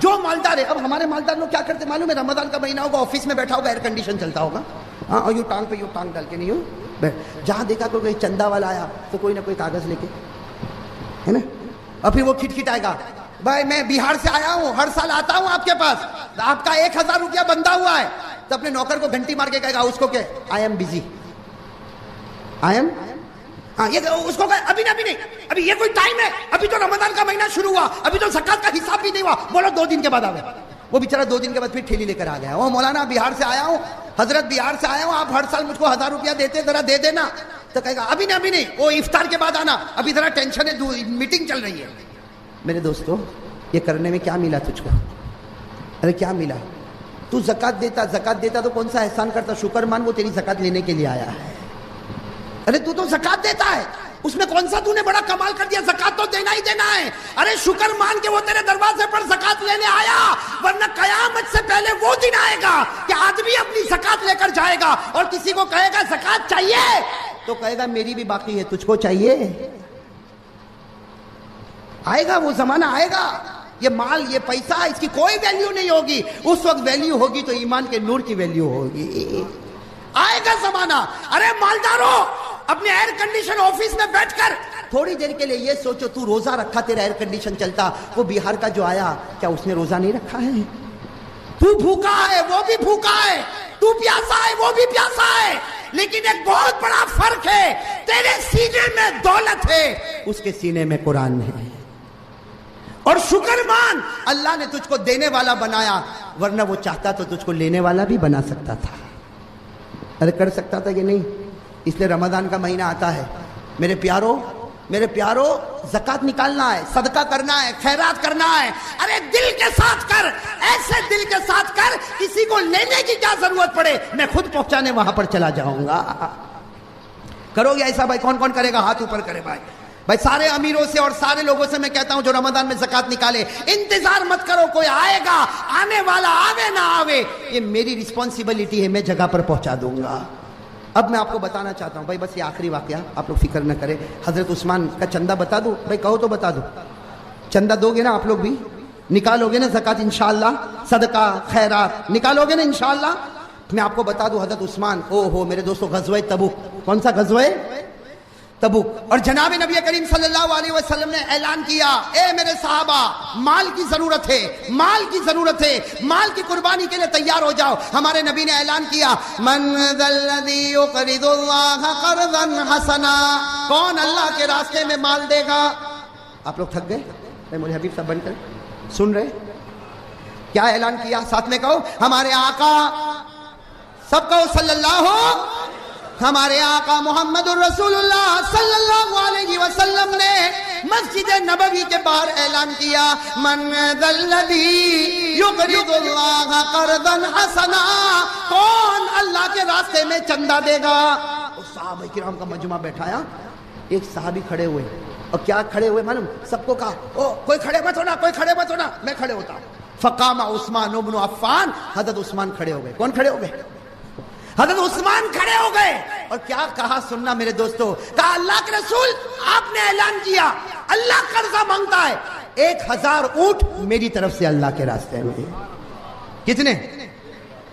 جو مالدار ہے. اب ہمارے مالدار لوگ کیا کرتے معلوم ہے؟ رمضان کا مہینہ ہوگا, آفس میں بیٹھا ہوگا, ایئر کنڈیشن چلتا ہوگا, ہاں, اور یوں ٹانگ پہ یوں ٹانگ ڈال کے نہیں ہو, جہاں دیکھا کوئی چندہ والا آیا تو کوئی نہ کوئی کاغذ لے کے, ہے نا, اور پھر وہ کھٹکھٹائے گا, بھائی میں بہار سے آیا ہوں, ہر سال آتا ہوں آپ کے پاس, آپ کا 1000 روپیہ بندہ ہوا ہے. تو اپنے نوکر کو گھنٹی مار کے کہے گا اس کو کہ I am busy, I am, ہاں, یہ اس کو کہے ابھی نہیں, ابھی یہ کوئی ٹائم ہے, ابھی تو رمضان کا مہینہ شروع ہوا, ابھی تو زکات کا حساب بھی نہیں ہوا, بولو 2 دن کے بعد آوے. وہ بیچارہ 2 دن کے بعد پھر ٹھیلی لے کر آ گیا, وہ مولانا بہار سے آیا ہوں, حضرت بہار سے آیا ہوں, آپ ہر سال مجھ کو 1000 روپیہ دیتے, ذرا دے دینا. تو کہے گا ابھی نہیں, وہ افطار کے بعد آنا, ابھی ذرا ٹینشن ہے, میٹنگ چل رہی ہے. میرے دوستو, یہ کرنے میں کیا ملا تجھ کو؟ ارے کیا ملا؟ تو زکات دیتا تو کون سا احسان کرتا؟ شکر مان, وہ تیری زکات لینے کے لیے آیا ہے. ارے تو زکات دیتا ہے, اس میں کون سا تو نے بڑا کمال کر دیا؟ زکات تو دینا ہی دینا ہے. ارے شکر مان کے وہ تیرے دروازے پر زکات لینے آیا, ورنہ قیامت سے پہلے وہ دن آئے گا کہ آدمی اپنی زکات لے کر جائے گا اور کسی کو کہے گا زکات چاہیے تو کہے گا میری بھی باقی ہے, تجھ کو چاہیے؟ آئے گا وہ زمانہ, آئے گا. یہ مال, یہ پیسہ, اس کی کوئی ویلیو نہیں ہوگی. اس وقت ویلیو ہوگی تو ایمان کے نور کی ویلیو ہوگی. آئے گا زمانہ. ارے مالداروں, اپنے ایئر کنڈیشن آفس میں بیٹھ کر تھوڑی دیر کے لیے یہ سوچو, تو روزہ رکھا, تیرا ایئر کنڈیشن چلتا, وہ بہار کا جو آیا کیا اس نے روزہ نہیں رکھا ہے؟ تو بھوکا ہے, وہ بھی بھوکا ہے, تو پیاسا ہے, وہ بھی پیاسا ہے, لیکن ایک بہت بڑا فرق ہے, تیرے سینے میں دولت ہے, اس کے سینے میں قرآن ہے. اور شکر مان, اللہ نے تجھ کو دینے والا بنایا, ورنہ وہ چاہتا تو تجھ کو لینے والا بھی بنا سکتا تھا. ارے کر سکتا تھا کہ نہیں؟ اس لیے رمضان کا مہینہ آتا ہے, میرے پیارو زکات نکالنا ہے, صدقہ کرنا ہے, خیرات کرنا ہے. ارے دل کے ساتھ کر, ایسے دل کے ساتھ کر, کسی کو لینے کی کیا ضرورت پڑے, میں خود پہنچانے وہاں پر چلا جاؤں گا. کرو گے ایسا بھائی؟ کون کرے گا؟ ہاتھ اوپر کرے بھائی. بھائی سارے امیروں سے اور سارے لوگوں سے میں کہتا ہوں جو رمضان میں زکات نکالے, انتظار مت کرو, کوئی آئے گا, آنے والا آوے نہ آوے, یہ میری رسپانسبلٹی ہے, میں جگہ پر پہنچا دوں گا. اب میں آپ کو بتانا چاہتا ہوں بھائی, بس یہ آخری واقعہ, آپ لوگ فکر نہ کریں. حضرت عثمان کا چندہ بتا دوں بھائی؟ کہو تو بتا دو. چندہ دو گے نا آپ لوگ بھی؟ نکالو گے نا زکات انشاءاللہ؟ صدقہ خیرات نکالو گے نا انشاءاللہ؟ میں آپ کو بتا دوں, حضرت عثمان, میرے دوستو, غزوہ تبوک. کون سا غزوہ؟ تبوک. اور جناب نبی کریم صلی اللہ علیہ وسلم نے اعلان کیا, اے میرے صحابہ, مال کی ضرورت ہے, مال کی قربانی کے لیے تیار ہو جاؤ. ہمارے نبی نے اعلان کیا, من ذا الذی یقرض اللہ قرضا حسنا, کون اللہ کے راستے میں مال دے گا؟ آپ لوگ تھک گئے؟ مولوی حبیب صاحب بن کر سن رہے کیا اعلان کیا؟ ساتھ میں کہو, ہمارے آقا, سب کہو صلی اللہ, ہمارے آقا محمد الرسول اللہ صلی اللہ علیہ وسلم نے مسجد نبوی کے باہر اعلان کیا, من ذا الذی یقرض اللہ قرضا حسنا, کون اللہ کے راستے میں چندہ دے گا؟ صحابہ کرام کا مجمع بیٹھایا, ایک صحابی کھڑے ہوئے, اور کیا کھڑے ہوئے معلوم؟ سب کو کہا, کوئی کھڑے مت ہونا, میں کھڑے ہوتا ہوں. فقام عثمان بن عفان, حضرت عثمان کھڑے ہو گئے. کون کھڑے ہو گئے؟ حضرت عثمان کھڑے ہو گئے. اور کیا کہا سننا میرے دوستو, کہا اللہ کے رسول آپ نے اعلان کیا, اللہ قرضہ مانگتا ہے, 1000 اونٹ میری طرف سے اللہ کے راستے میں. کتنے؟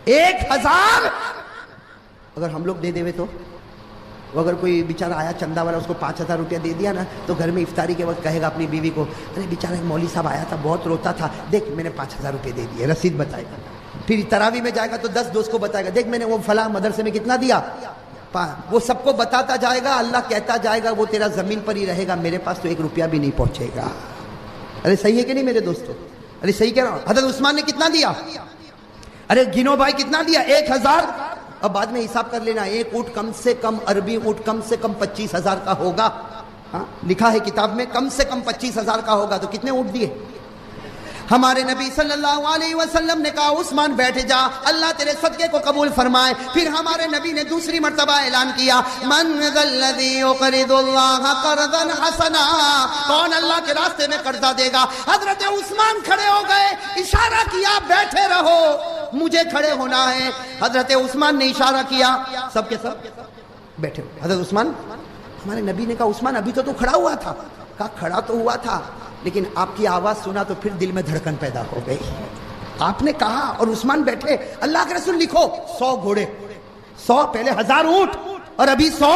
1000. اگر ہم لوگ دے دے تو, اگر کوئی بیچارہ آیا چندہ والا, اس کو 5000 روپیہ دے دیا نا, تو گھر میں افطاری کے وقت کہے گا اپنی بیوی کو, ارے بیچارہ مولوی صاحب آیا تھا, بہت روتا تھا, دیکھ میں نے 5000 روپے دے دیے, رسید بتائے گا. پھر تراوی میں جائے گا تو 10 دوست کو بتائے گا, دیکھ میں نے وہ فلاں مدرسے میں کتنا دیا, وہ سب کو بتاتا جائے گا. اللہ کہتا جائے گا وہ تیرا زمین پر ہی رہے گا, میرے پاس تو 1 روپیہ بھی نہیں پہنچے گا. ارے صحیح ہے کہ نہیں میرے دوستو؟ ارے صحیح کہہ رہا ہوں. حضرت عثمان نے کتنا دیا؟ ارے گنو بھائی کتنا دیا؟ 1000. اب بعد میں حساب کر لینا, 1 اونٹ کم سے کم, عربی اونٹ کم سے کم 25,000 کا ہوگا. لکھا ہے کتاب میں کم سے کم 25,000 کا ہوگا. تو کتنے اونٹ دیے؟ ہمارے نبی صلی اللہ علیہ وسلم نے کہا عثمان بیٹھ جا, اللہ تیرے صدقے کو قبول فرمائے. پھر ہمارے نبی نے دوسری مرتبہ اعلان کیا, من ذا الذی یقرض اللہ قرضا حسنا, کون اللہ کے راستے میں قرضہ دے گا؟ حضرت عثمان کھڑے ہو گئے, اشارہ کیا بیٹھے رہو, مجھے کھڑے ہونا ہے. حضرت عثمان نے اشارہ کیا, سب کے سب بیٹھے ہو. حضرت عثمان, ہمارے نبی نے کہا عثمان ابھی تو کھڑا ہوا تھا. کہا کھڑا تو ہوا تھا, لیکن آپ کی آواز سنا تو پھر دل میں دھڑکن پیدا ہو گئی. آپ نے کہا اور عثمان بیٹھے, اللہ کے رسول لکھو 100 گھوڑے, 100 پہلے 1000 اونٹ اور ابھی 100.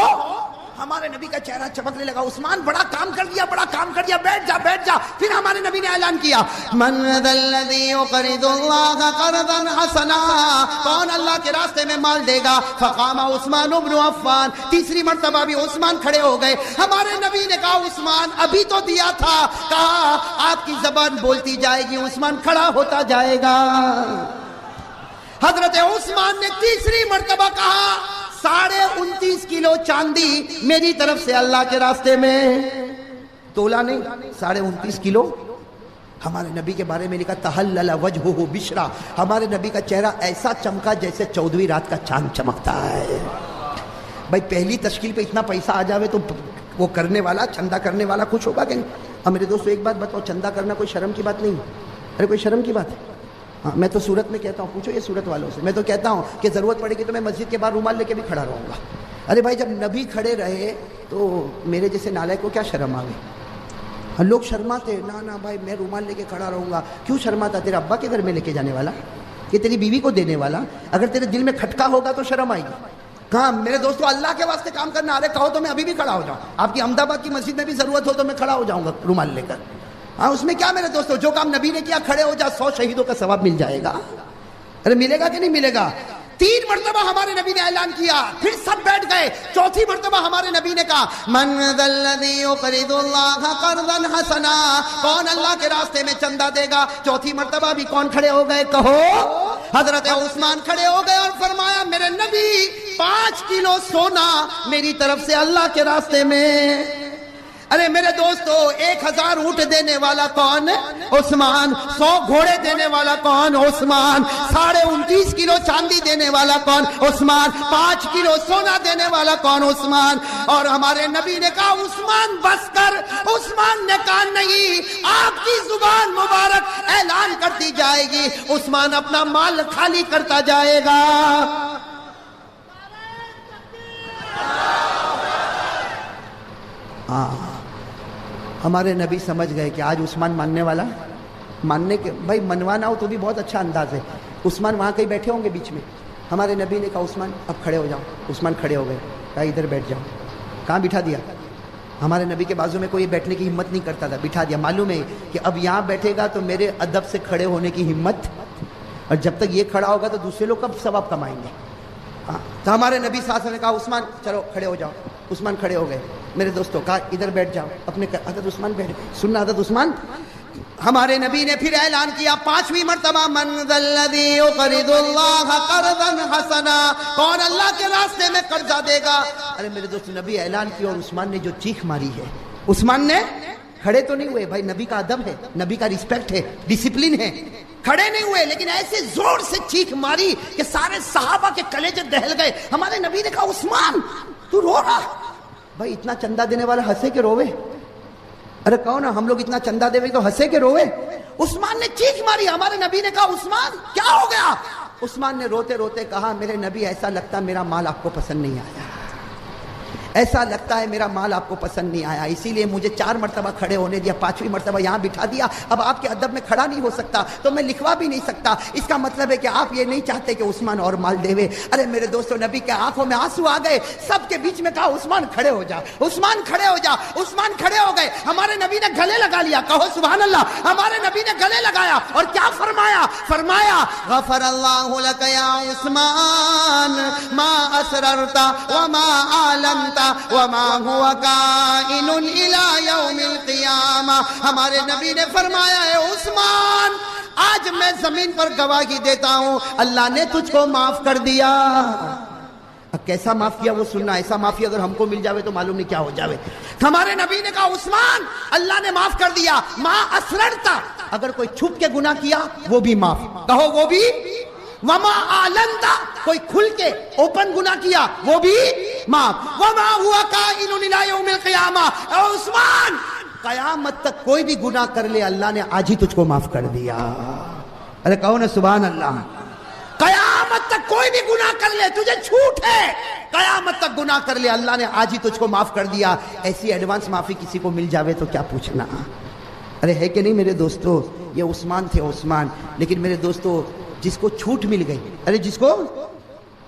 ہمارے نبی کا چہرہ چمکنے لگا, عثمان بڑا کام کر دیا, بڑا کام کر دیا, بیٹھ جا بیٹھ جا. پھر ہمارے نبی نے اعلان کیا, من ذا الذی یقرض اللہ قرضا حسنا, کون اللہ کے راستے میں مال دے گا. فقام عثمان بن عفان, تیسری مرتبہ بھی عثمان کھڑے ہو گئے. ہمارے نبی نے کہا عثمان ابھی تو دیا تھا, کہا آپ کی زبان بولتی جائے گی, عثمان کھڑا ہوتا جائے گا. حضرت عثمان نے تیسری مرتبہ کہا 29.5 کلو چاندی میری طرف سے اللہ کے راستے میں. تولا نہیں, 29.5 کلو. ہمارے نبی کے بارے میں لکھا تحلل وجہہ بشرا, ہمارے نبی کا چہرہ ایسا چمکا جیسے 14ویں رات کا چاند چمکتا ہے. بھائی پہلی تشکیل پہ اتنا پیسہ آ جاوے تو وہ کرنے والا, چندہ کرنے والا خوش ہوگا کہ نہیں. اب میرے دوستو ایک بات بتاؤ, چندہ کرنا کوئی شرم کی بات نہیں. ارے کوئی شرم کی بات ہے؟ ہاں, میں تو صورت میں کہتا ہوں, پوچھو یہ صورت والوں سے, میں تو کہتا ہوں کہ ضرورت پڑے گی تو میں مسجد کے باہر رومال لے کے بھی کھڑا رہوں گا. ارے بھائی جب نبی کھڑے رہے تو میرے جیسے نالائق کو کیا شرم آ گئی. لوگ شرماتے, نہ بھائی میں رومال لے کے کھڑا رہوں گا. کیوں شرماتا؟ تیرے ابا کے گھر میں لے کے جانے والا, کہ تیری بیوی کو دینے والا. اگر تیرے دل میں کھٹکا ہوگا تو شرم آئے گی. کہاں میرے دوستو اللہ کے واسطے کام کرنا. ارے کہو تو میں ابھی بھی کھڑا ہو جاؤں, آپ کی احمد آباد کی مسجد میں بھی ضرورت ہو تو میں کھڑا ہو جاؤں گا رومال لے کر. ہاں اس میں کیا میرے دوستو, جو کام نبی نے کیا کھڑے ہو جا, 100 شہیدوں کا ثواب مل جائے گا. ارے ملے گا کہ نہیں ملے گا. 3 مرتبہ ہمارے نبی نے اعلان کیا, پھر سب بیٹھ گئے. چوتھی مرتبہ ہمارے نبی نے کہا من ذا الذی یقرض اللہ قرضا حسنا, کون اللہ کے راستے میں چندہ دے گا. چوتھی مرتبہ بھی کون کھڑے ہو گئے کہو. حضرت عثمان کھڑے ہو گئے اور فرمایا میرے نبی 5 کلو سونا میری طرف سے اللہ کے راستے میں. ارے میرے دوستو 1000 اونٹ دینے والا کون؟ عثمان. 100 گھوڑے دینے والا کون؟ عثمان. 29.5 کلو چاندی دینے والا کون؟ عثمان. 5 کلو سونا دینے والا کون؟ عثمان. اور ہمارے نبی نے کہا عثمان بس کر. عثمان نے کہا نہیں, آپ کی زبان مبارک اعلان کرتی جائے گی, عثمان اپنا مال خالی کرتا جائے گا. ہمارے نبی سمجھ گئے کہ آج عثمان ماننے والا. ماننے کے بھائی منوانا ہو تو بھی بہت اچھا انداز ہے. عثمان وہاں کہیں بیٹھے ہوں گے بیچ میں. ہمارے نبی نے کہا عثمان اب کھڑے ہو جاؤ. عثمان کھڑے ہو گئے, کہا ادھر بیٹھ جاؤ. کہاں بٹھا دیا؟ ہمارے نبی کے بازو میں کوئی بیٹھنے کی ہمت نہیں کرتا تھا, بٹھا دیا. معلوم ہے کہ اب یہاں بیٹھے گا تو میرے ادب سے کھڑے ہونے کی ہمت, اور جب تک یہ کھڑا ہوگا تو دوسرے لوگ کب ثواب کمائیں گے. تو ہمارے نبی صلی اللہ علیہ وسلم نے کہا عثمان چلو کھڑے ہو جاؤ. عثمان کھڑے ہو گئے. میرے دوستوں کہا ادھر بیٹھ جاؤ. اپنے حضرت عثمان بیٹھ گئے. سننا حضرت عثمان. ہمارے نبی نے پھر اعلان کیا 5ویں مرتبہ من ذا الذی یقرض اللہ قرضا حسنا, کون اللہ کے راستے میں قرضہ دے گا. ارے میرے دوست نبی اعلان کیا اور عثمان نے جو چیخ ماری ہے, عثمان نے کھڑے تو نہیں ہوئے بھائی, نبی کا ادب ہے, نبی کا ریسپیکٹ ہے, ڈسپلن ہے. کھڑے نہیں ہوئے لیکن ایسے زور سے چیخ ماری کہ سارے صحابہ کے کلیجے دہل گئے. ہمارے نبی نے کہا عثمان تو رو رہا. بھائی اتنا چندہ دینے والا ہنسے کے روے. ارے کہو نا, ہم لوگ اتنا چندہ دے تو ہنسے کے روے. عثمان نے چیخ ماری. ہمارے نبی نے کہا عثمان کیا ہو گیا. عثمان نے روتے روتے کہا میرے نبی ایسا لگتا میرا مال آپ کو پسند نہیں آیا, ایسا لگتا ہے میرا مال آپ کو پسند نہیں آیا, اسی لیے مجھے 4 مرتبہ کھڑے ہونے دیا, 5ویں مرتبہ یہاں بٹھا دیا. اب آپ کے ادب میں کھڑا نہیں ہو سکتا تو میں لکھوا بھی نہیں سکتا. اس کا مطلب ہے کہ آپ یہ نہیں چاہتے کہ عثمان اور مال دے. ارے میرے دوستو نبی کے آنکھوں میں آنسو آ گئے. سب کے بیچ میں کہا عثمان کھڑے ہو جا, عثمان کھڑے ہو جا. عثمان کھڑے ہو گئے. ہمارے نبی نے گلے لگا لیا. کہو سبحان اللہ. ہمارے نبی نے گلے لگایا اور کیا فرمایا؟ فرمایا غفر اللہ لک یا عثمان ما اسررت وما اعلنت وما هو کائن الی یوم القیامہ. ہمارے نبی نے فرمایا ہے عثمان آج میں زمین پر گواہی دیتا ہوں اللہ نے تجھ کو معاف کر دیا. اب کیسا معاف کیا وہ سننا. ایسا معافی اگر ہم کو مل جاوے تو معلوم نہیں کیا ہو جاوے. ہمارے نبی نے کہا عثمان اللہ نے معاف کر دیا. ما اسررتا, اگر کوئی چھپ کے گناہ کیا وہ بھی معاف. کہو وہ بھی. وما اعلنتا, کوئی کھل کے اوپن گناہ کیا وہ بھی معاف. وما ہوا کائن الی یوم القیامہ. اے عثمان قیامت تک کوئی بھی گناہ کر لے اللہ نے آج ہی تجھ کو معاف کر دیا. ارے کہو نا سبحان اللہ. قیامت تک کوئی بھی گناہ کر لے, تجھے چھوٹ ہے, قیامت تک گناہ کر لے اللہ نے آج ہی تجھ کو معاف کر دیا. ایسی ایڈوانس معافی کسی کو مل جاوے تو کیا پوچھنا. ارے ہے کہ نہیں میرے دوستو؟ یہ عثمان تھے، عثمان. لیکن میرے دوستو جس کو چھوٹ مل گئی، ارے جس کو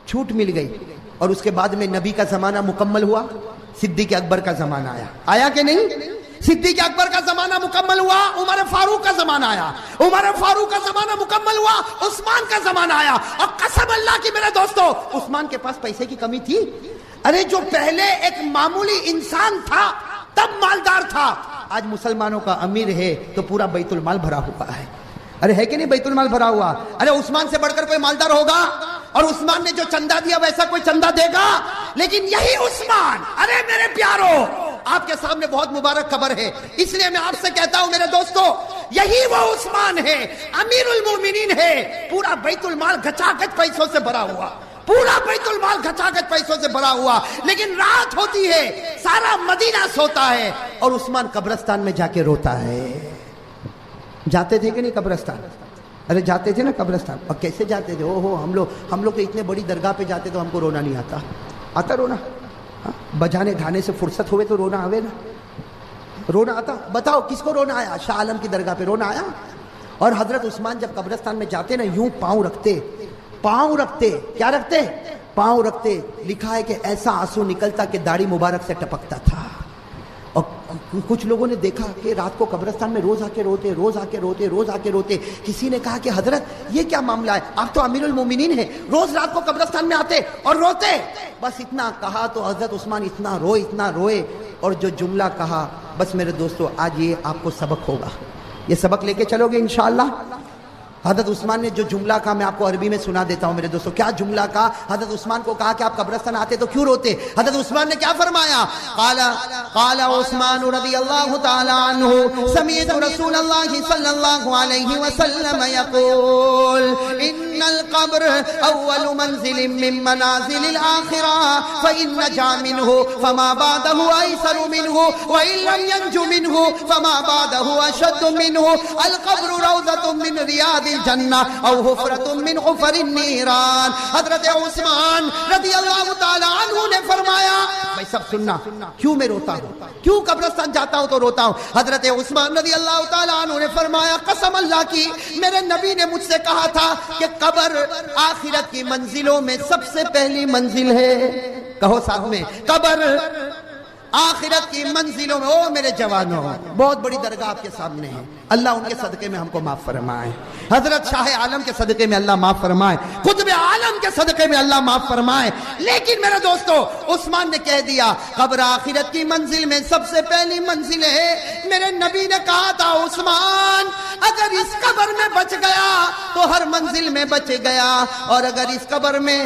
چھوٹ مل گئی، اور اس کے بعد میں نبی کا زمانہ مکمل ہوا، صدیق اکبر کا زمانہ آیا. آیا کہ نہیں؟ صدیق اکبر کا زمانہ مکمل ہوا، عمر فاروق کا زمانہ آیا، عمر فاروق کا زمانہ مکمل ہوا، عثمان کا زمانہ آیا. اور قسم اللہ کی میرے دوستو عثمان کے پاس پیسے کی کمی تھی؟ ارے جو پہلے ایک معمولی انسان تھا تب مالدار تھا، آج مسلمانوں کا امیر ہے تو پورا بیت المال بھرا ہوا ہے. ارے ہے کہ نہیں بیت المال بھرا ہوا؟ ارے عثمان سے بڑھ کر کوئی مالدار ہوگا؟ اور عثمان نے جو چندہ دیا ویسا کوئی چندہ دے گا؟ لیکن یہی عثمان، ارے میرے پیارو آپ کے سامنے بہت مبارک خبر ہے، اس لیے میں آپ سے کہتا ہوں میرے دوستو یہی وہ عثمان ہے، امیر المومنین ہے. پورا بیت المال گچاگچ پیسوں سے بھرا ہوا، پورا بیت المال گچاگچ پیسوں سے بھرا ہوا. لیکن رات ہوتی ہے سارا مدینہ سوتا ہے اور عثمان قبرستان میں جا کے روتا ہے. جاتے تھے کہ نہیں قبرستان؟ ارے جاتے تھے نا قبرستان. اور کیسے جاتے تھے؟ ہم لوگ تو اتنے بڑی درگاہ پہ جاتے تو ہم کو رونا نہیں آتا. آتا رونا؟ بجانے گانے سے فرصت ہوئے تو رونا آوے نا؟ رونا آتا؟ بتاؤ کس کو رونا آیا؟ شاہ عالم کی درگاہ پہ رونا آیا؟ اور حضرت عثمان جب قبرستان میں جاتے نا یوں پاؤں رکھتے، کیا رکھتے؟ پاؤں رکھتے. لکھا ہے کہ ایسا آنسو نکلتا کہ داڑھی مبارک سے ٹپکتا تھا. اور کچھ لوگوں نے دیکھا کہ رات کو قبرستان میں روز آ کے روتے. کسی نے کہا کہ حضرت یہ کیا معاملہ ہے؟ آپ تو امیر المومنین ہیں، روز رات کو قبرستان میں آتے اور روتے. بس اتنا کہا تو حضرت عثمان اتنا روئے اور جو جملہ کہا، بس میرے دوستو آج یہ آپ کو سبق ہوگا، یہ سبق لے کے چلو گے انشاءاللہ. حضرت عثمان نے جو جملہ کہا میں آپ کو عربی میں سنا دیتا ہوں میرے دوستو. کیا جملہ کہا؟ حضرت عثمان کو کہا کہ آپ قبرستان آتے تو کیوں روتے؟ حضرت عثمان نے کیا فرمایا؟ قال عثمان رضی اللہ تعالی عنہ سمعت رسول اللہ صلی اللہ علیہ وسلم یقول ان القبر اول منزل من منازل الاخرہ فإن نجا منه فما بعده ایسر منه وإن لم ينج منه فما بعده اشد منه. القبر روضة من ریاض الجنہ او حفرۃ من حفر النیران. حضرت عثمان رضی اللہ تعالی عنہ نے فرمایا، بھائی سب سننا، کیوں میں روتا ہوں، کیوں قبرستان جاتا ہوں تو روتا ہوں. حضرت عثمان رضی اللہ تعالی عنہ نے فرمایا قسم اللہ کی میرے نبی نے مجھ سے کہا تھا کہ قبر آخرت کی منزلوں میں سب سے پہلی منزل ہے. کہو ساتھ میں، قبر آخرت کی منزلوں میں. او میرے جوانوں بہت بڑی درگاہ آپ کے سامنے ہے، اللہ ان کے صدقے میں ہم کو معاف فرمائے، حضرت شاہ عالم کے صدقے میں اللہ معاف فرمائے، قطب عالم کے صدقے میں اللہ معاف فرمائے. لیکن میرے دوستو عثمان نے کہہ دیا قبر آخرت کی منزل میں سب سے پہلی منزل ہے. میرے نبی نے کہا تھا عثمان اگر اس قبر میں بچ گیا تو ہر منزل میں بچ گیا، اور اگر اس قبر میں